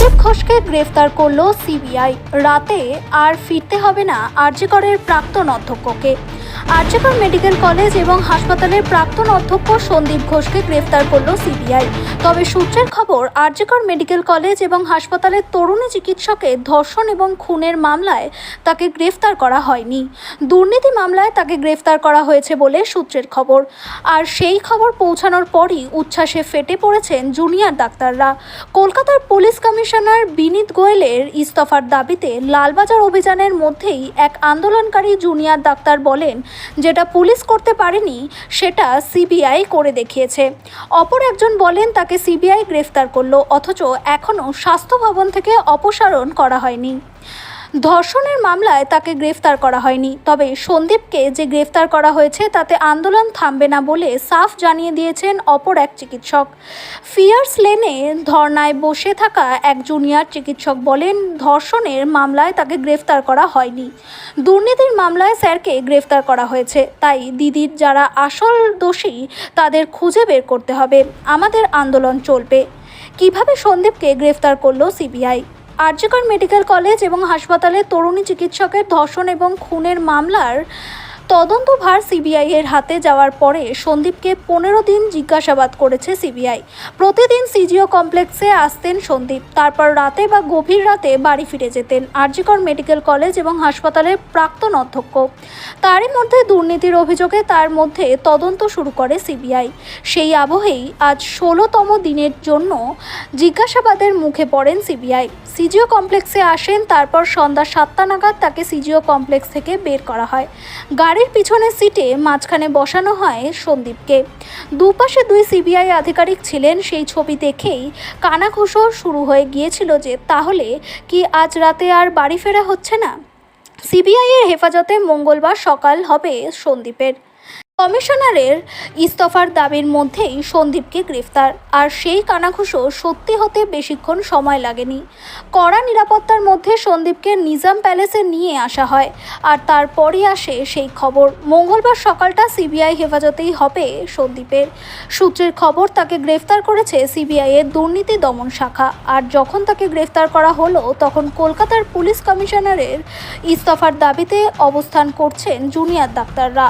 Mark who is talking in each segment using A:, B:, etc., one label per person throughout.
A: সন্দীপ ঘোষকে গ্রেফতার করল সিবিআই। রাতে আর ফিরতে হবে না আরজি করের প্রাক্তন অধ্যক্ষকে। আরজি কর মেডিকেল কলেজ এবং হাসপাতালের প্রাক্তন অধ্যক্ষ সন্দীপ ঘোষকে গ্রেফতার করল সিবিআই। তবে সূত্রের খবর, আরজি কর মেডিকেল কলেজ এবং হাসপাতালের তরুণী চিকিৎসকের ধর্ষণ এবং খুনের মামলায় তাকে গ্রেফতার করা হয়নি। দুর্নীতি মামলায় তাকে গ্রেফতার করা হয়েছে বলে সূত্রের খবর। আর সেই খবর পৌঁছানোর পরই উচ্ছ্বাসে ফেটে পড়েছেন জুনিয়র ডাক্তাররা। কলকাতার পুলিশ কমিশনার বিনীত গোয়েলের ইস্তফার দাবিতে লালবাজার অভিযানের মধ্যেই এক আন্দোলনকারী জুনিয়র ডাক্তার বলেন, যেটা পুলিশ করতে পারেনি সেটা সিবিআই করে দেখিয়েছে। অপর একজন বলেন, তাকে সিবিআই গ্রেফতার করলো, অথচ এখনও স্বাস্থ্য ভবন থেকে অপসারণ করা হয়নি। ধর্ষণের মামলায় তাকে গ্রেফতার করা হয়নি, তবে সন্দীপকে যে গ্রেফতার করা হয়েছে তাতে আন্দোলন থামবে না বলে সাফ জানিয়ে দিয়েছেন অপর এক চিকিৎসক। ফিয়ার্স লেনে ধর্নায় বসে থাকা এক জুনিয়র চিকিৎসক বলেন, ধর্ষণের মামলায় তাকে গ্রেফতার করা হয়নি, দুর্নীতির মামলায় স্যারকে গ্রেফতার করা হয়েছে। তাই দিদির যারা আসল দোষী তাদের খুঁজে বের করতে হবে। আমাদের আন্দোলন চলবে। কিভাবে সন্দীপকে গ্রেফতার করলো সিবিআই? আরজি কর মেডিকেল কলেজ এবং হাসপাতালে তরুণী চিকিৎসকের ধর্ষণ এবং খুনের মামলার তদন্তভার সিবিআই এর হাতে যাওয়ার পরে সন্দীপকে 15 দিন জিজ্ঞাসাবাদ করেছে সিবিআই। প্রতিদিন সিজিও কমপ্লেক্সে আসতেন সন্দীপ, তারপর রাতে বা গভীর রাতে বাড়ি ফিরে যেতেন। আরজি কর মেডিকেল কলেজ এবং হাসপাতালের প্রাক্তন অধ্যক্ষ। তারই মধ্যে দুর্নীতির অভিযোগে তার মধ্যে তদন্ত শুরু করে সিবিআই। সেই আবহেই আজ 16তম দিনের জন্য জিজ্ঞাসাবাদের মুখে পড়েন সিবিআই। সিজিও কমপ্লেক্সে আসেন, তারপর সন্ধ্যা 7টা নাগাদ তাকে সিজিও কমপ্লেক্স থেকে বের করা হয়। গাড়ির পিছনের সিটে মাঝখানে বসানো হয় সন্দীপকে। দুপাশে 2 সিবিআই আধিকারিক ছিলেন। সেই ছবি দেখেই কানাঘুষো শুরু হয়ে গিয়েছিল যে তাহলে কি আজ রাতে আর বাড়ি ফেরা হচ্ছে না? সিবিআই এর হেফাজতে মঙ্গলবার সকাল হবে সন্দীপের। কমিশনারের ইস্তফার দাবির মধ্যেই সন্দীপকে গ্রেফতার। আর সেই কানাঘুষো সত্যি হতে বেশিক্ষণ সময় লাগেনি। কড়া নিরাপত্তার মধ্যে সন্দীপকে নিজাম প্যালেসে নিয়ে আসা হয়, আর তারপরই আসে সেই খবর। মঙ্গলবার সকালটা সিবিআই হেফাজতেই হবে সন্দীপের। সূত্রের খবর, তাকে গ্রেফতার করেছে সিবিআই এর দুর্নীতি দমন শাখা। আর যখন তাকে গ্রেফতার করা হলো তখন কলকাতার পুলিশ কমিশনারের ইস্তফার দাবিতে অবস্থান করছেন জুনিয়র ডাক্তাররা।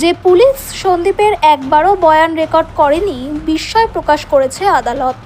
A: যে পুলিশ সন্দীপের একবারও বয়ান রেকর্ড করেনি, বিস্ময় প্রকাশ করেছে আদালত।